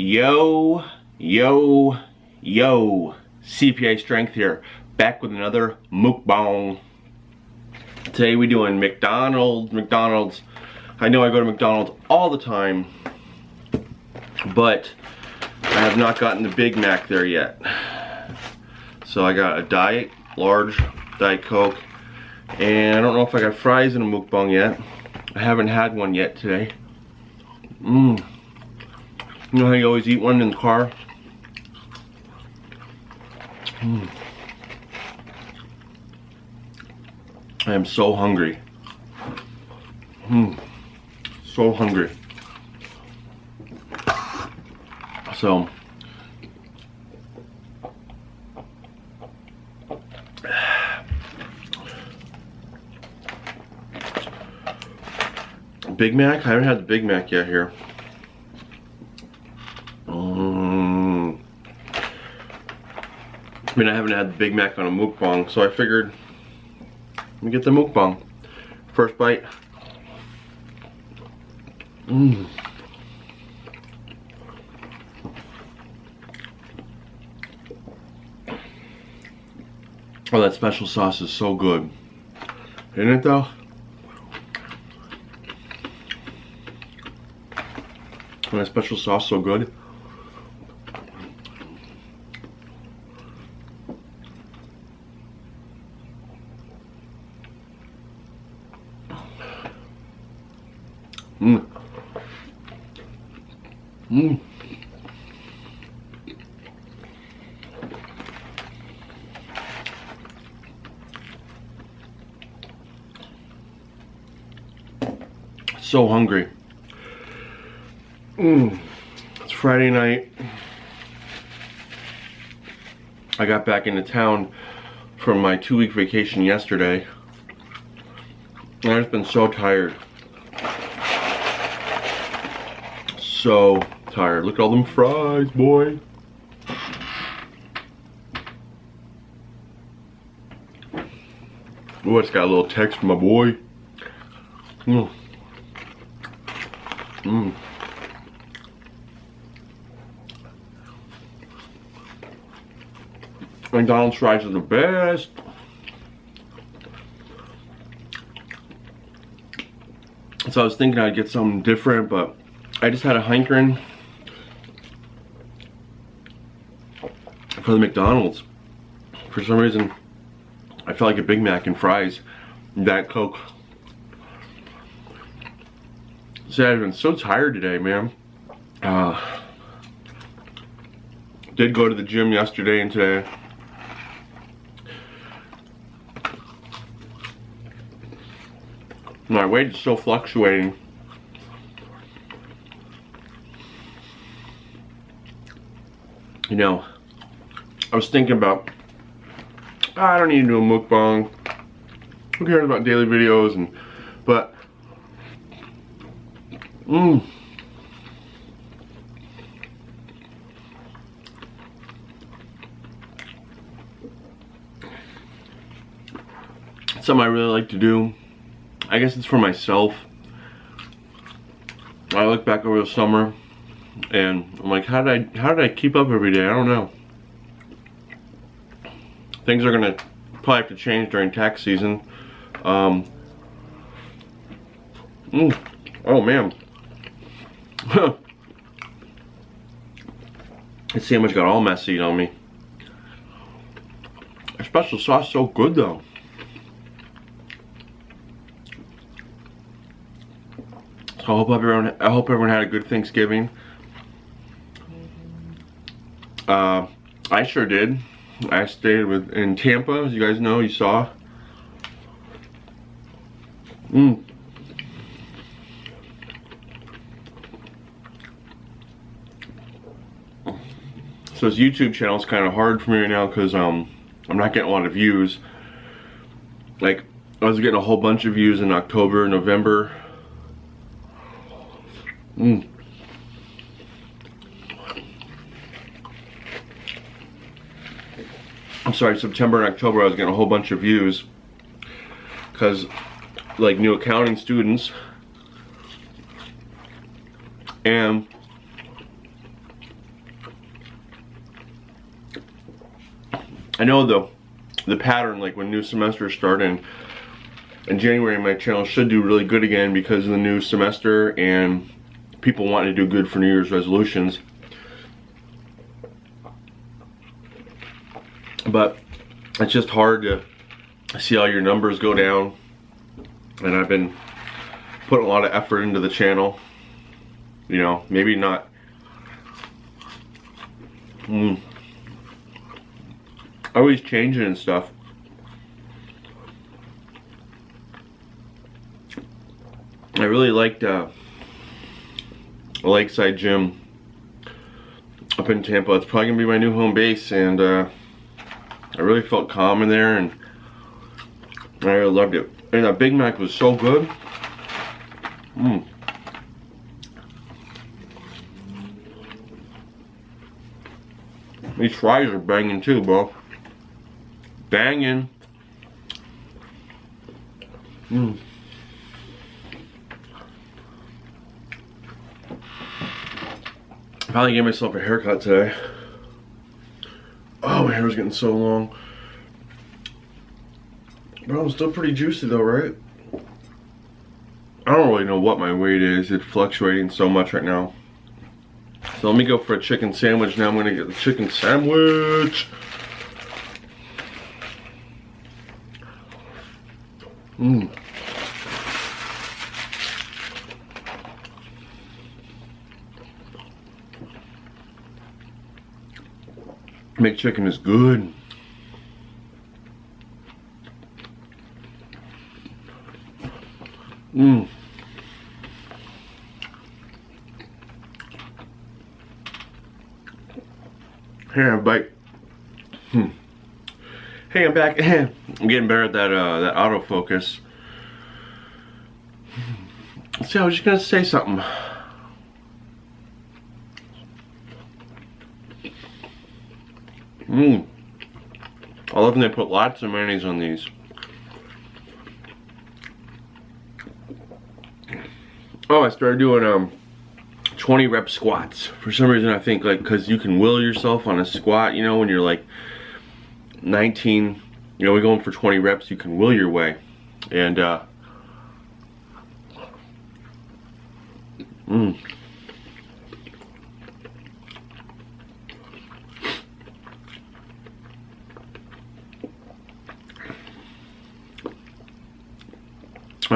Yo, yo, yo, CPA Strength here, back with another mukbang. Today we doing McDonald's. I know I go to McDonald's all the time, but I have not gotten the Big Mac there yet. So I got a large Diet Coke, and I don't know if I got fries in a mukbang yet. I haven't had one yet today. You know how you always eat one in the car? I am so hungry. So hungry. So Big Mac? I haven't had the Big Mac yet here. I mean, I haven't had the Big Mac on a mukbang, so I figured let me get the mukbang. First bite. Oh, that special sauce is so good. Isn't it though? Oh, that special sauce so good. So hungry. It's Friday night. I got back into town from my 2-week vacation yesterday. And I've just been so tired. So tired. Look at all them fries, boy. Oh, it's got a little text from my boy. McDonald's fries are the best. So I was thinking I'd get something different, but I just had a hankering for the McDonald's. For some reason, I felt like a Big Mac and fries, and Diet Coke. See, I've been so tired today, man. Did go to the gym yesterday and today. My weight is still fluctuating. You know, I was thinking about, I don't need to do a mukbang. Who cares about daily videos? But something I really like to do. I guess it's for myself. I look back over the summer and I'm like, how did I keep up every day? I don't know. Things are gonna probably have to change during tax season. Oh man. This sandwich got all messy on me. The special sauce is so good though. So I hope everyone had a good Thanksgiving. I sure did. I stayed in Tampa, as you guys know, you saw. So this YouTube channel is kind of hard for me right now because I'm not getting a lot of views. Like, I was getting a whole bunch of views in October, November. I'm sorry, September and October I was getting a whole bunch of views because like new accounting students, and I know the pattern, like when new semester started in January, my channel should do really good again because of the new semester and people wanting to do good for New Year's resolutions. But it's just hard to see all your numbers go down, and I've been putting a lot of effort into the channel. You know, maybe not always changing and stuff. I really liked a lakeside gym up in Tampa. It's probably gonna be my new home base, and I really felt calm in there, and I really loved it. And that Big Mac was so good. These fries are banging too, bro. Banging. Finally gave myself a haircut today. Oh, my hair was getting so long. Bro, I'm still pretty juicy though, right? I don't really know what my weight is. It's fluctuating so much right now. So let me go for a chicken sandwich. Now I'm gonna get the chicken sandwich. McChicken is good. Here, bite. Hey, I'm back. I'm getting better at that that autofocus. See, I was just gonna say something. I love when they put lots of mayonnaise on these. Oh, I started doing 20 rep squats. For some reason I think, like, because you can will yourself on a squat, you know, when you're like 19, you know, we're going for 20 reps, you can will your way. And I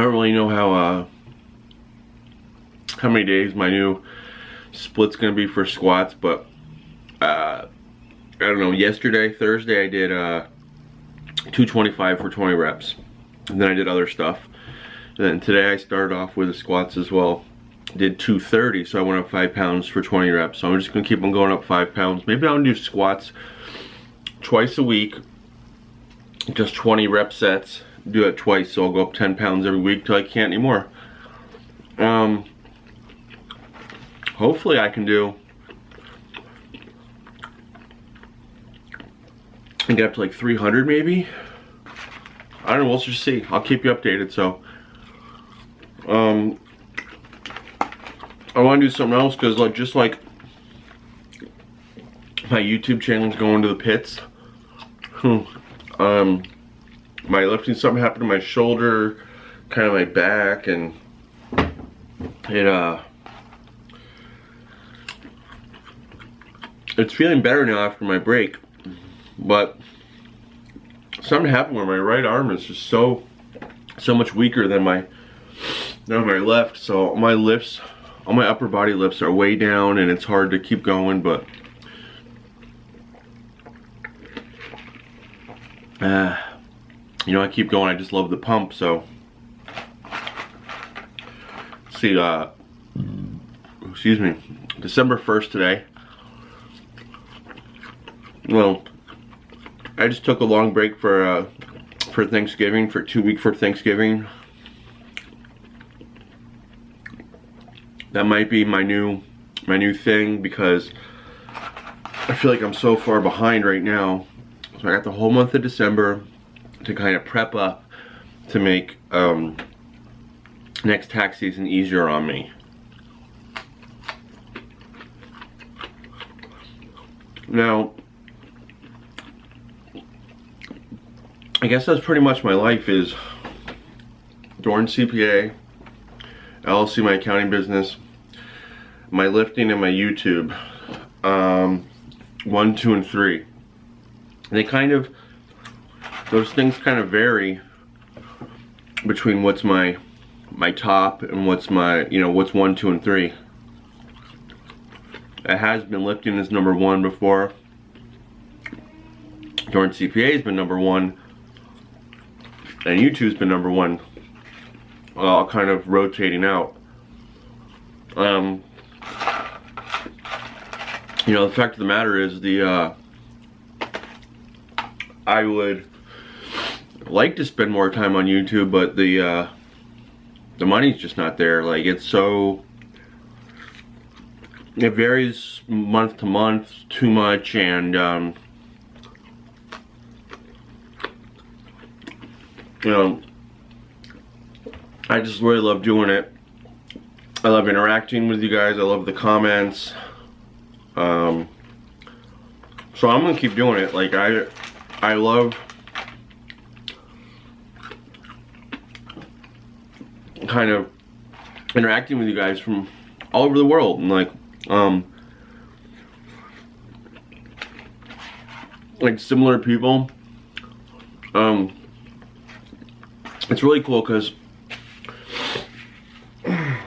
don't really know how many days my new split's gonna be for squats, but I don't know. Yesterday, Thursday, I did 225 for 20 reps, and then I did other stuff. And then today I started off with the squats as well. Did 230, so I went up 5 pounds for 20 reps. So I'm just gonna keep on going up 5 pounds. Maybe I'll do squats twice a week, just 20 rep sets. Do it twice, so I'll go up 10 pounds every week till I can't anymore. Hopefully I can do and get up to like 300 maybe. I don't know, we'll just see. I'll keep you updated. So I want to do something else, because like just like my YouTube channel's going to the pits. My lifting, something happened to my shoulder, kind of my back, and it's feeling better now after my break, but something happened where my right arm is just so much weaker than my left. So all my lifts, all my upper body lifts are way down, and it's hard to keep going. But you know, I keep going. I just love the pump. So see, excuse me, December 1st today. Well, I just took a long break for Thanksgiving, for 2 weeks for Thanksgiving. That might be my new thing, because I feel like I'm so far behind right now. So I got the whole month of December to kind of prep up to make next tax season easier on me. Now, guess that's pretty much my life is Dorn CPA, LLC, my accounting business, my lifting, and my YouTube. 1, 2, and 3. They kind of, those things kind of vary between what's my top and what's my, you know, what's 1, 2, and 3. It has been lifting as number 1 before. Dorn CPA has been number 1, and YouTube's been number 1. All kind of rotating out. You know, the fact of the matter is I would like to spend more time on YouTube, but the money's just not there. Like, it's so, it varies month to month too much, and you know, I just really love doing it. I love interacting with you guys. I love the comments. So I'm gonna keep doing it. Like, I love kind of interacting with you guys from all over the world, and like similar people. It's really cool because I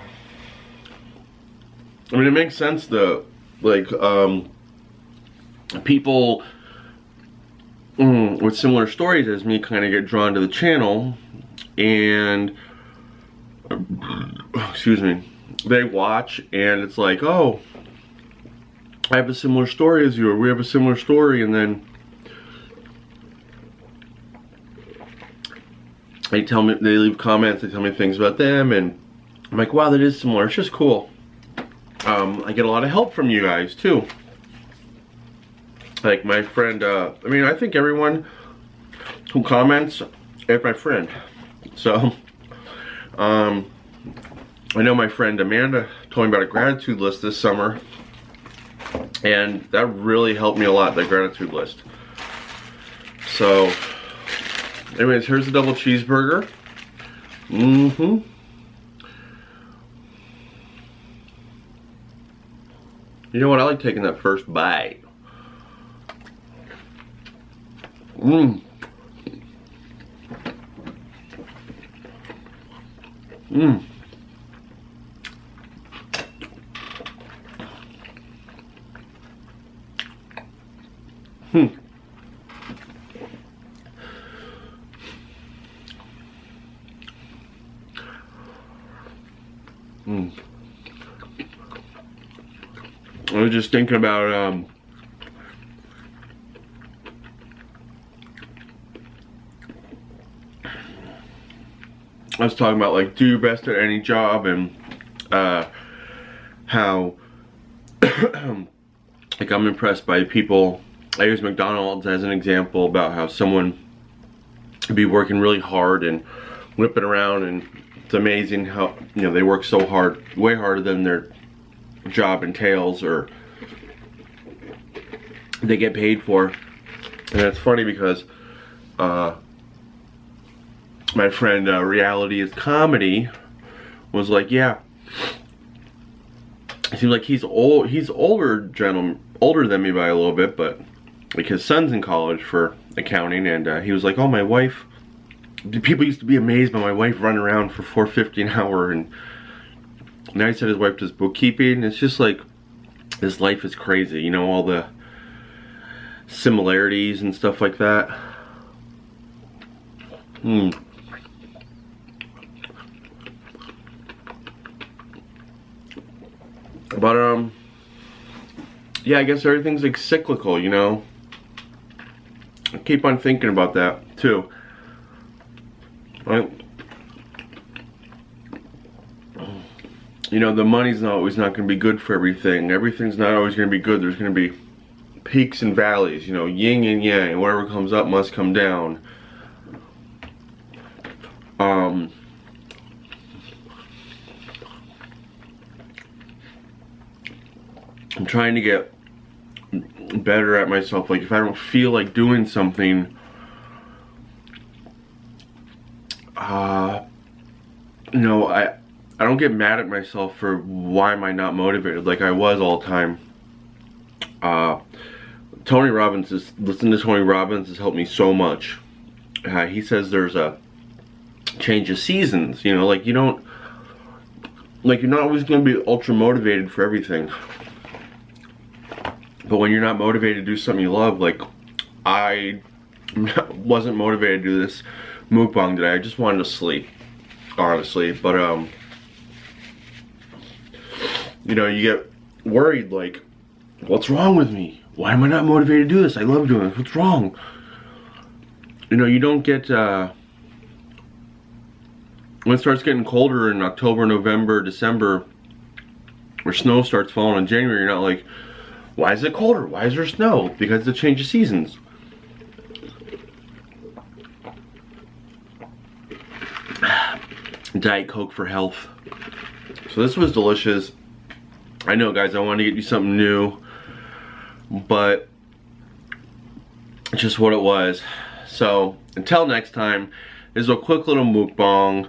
mean, it makes sense that, like, people with similar stories as me kind of get drawn to the channel, and excuse me, they watch, and it's like, oh, I have a similar story as you, or we have a similar story, and then they tell me, they leave comments, they tell me things about them, and I'm like, wow, that is similar. It's just cool. I get a lot of help from you guys too. Like my friend, I mean, I think everyone who comments is my friend. So, I know my friend Amanda told me about a gratitude list this summer, and that really helped me a lot, that gratitude list. So, anyways, here's the double cheeseburger. You know what? I like taking that first bite. I was just thinking about I was talking about, like, do your best at any job, and how like, I'm impressed by people. I use McDonald's as an example about how someone could be working really hard and whipping around, and it's amazing how, you know, they work so hard, way harder than their job entails or they get paid for. And it's funny because my friend Reality is Comedy was like, yeah, it seems like he's older than me by a little bit, but like his son's in college for accounting, and he was like, oh, my wife, people used to be amazed by my wife running around for $4.50 an hour, and now he said his wife does bookkeeping. It's just like, this life is crazy, you know, all the similarities and stuff like that. But yeah, I guess everything's like cyclical, you know. I keep on thinking about that too. Right? You know, the money's not always not going to be good for everything. Everything's not always going to be good. There's going to be peaks and valleys, you know, yin and yang. Whatever comes up must come down. I'm trying to get better at myself. Like, if I don't feel like doing something, you know, I don't get mad at myself for why am I not motivated like I was all the time. Tony Robbins listening to Tony Robbins has helped me so much. He says there's a change of seasons, you know, like you don't, like you're not always going to be ultra motivated for everything. But when you're not motivated to do something you love, like I wasn't motivated to do this mukbang today. I just wanted to sleep, honestly. But you know, you get worried like, what's wrong with me? Why am I not motivated to do this? I love doing this. What's wrong? You know, you don't get when it starts getting colder in October, November, December, or snow starts falling in January, you're not like, why is it colder? Why is there snow? Because of the change of seasons. Diet Coke for health. So this was delicious. I know, guys, I wanted to get you something new, but it's just what it was. So until next time, this is a quick little mukbang.